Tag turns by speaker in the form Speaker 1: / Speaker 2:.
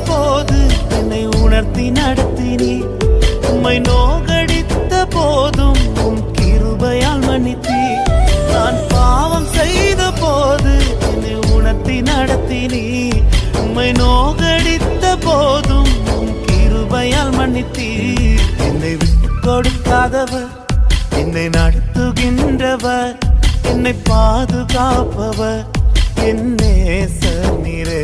Speaker 1: போது என்னை உணர்த்தி நடத்தினி. உம்மை நோகடித்த போதும் உம் கிருபையால் மன்னித்தீ. நான் பாவம் செய்த போது என்னை உணர்த்தி நடத்தினி. உம்மை நோகடித்த போதும் உம் கிருபையால் மன்னித்தீ. என்னை விட்டு கொடுக்காதவர், என்னை நடத்துகின்றவர், என்னை பாதுகாப்பவர் என் நேசர் நீரே.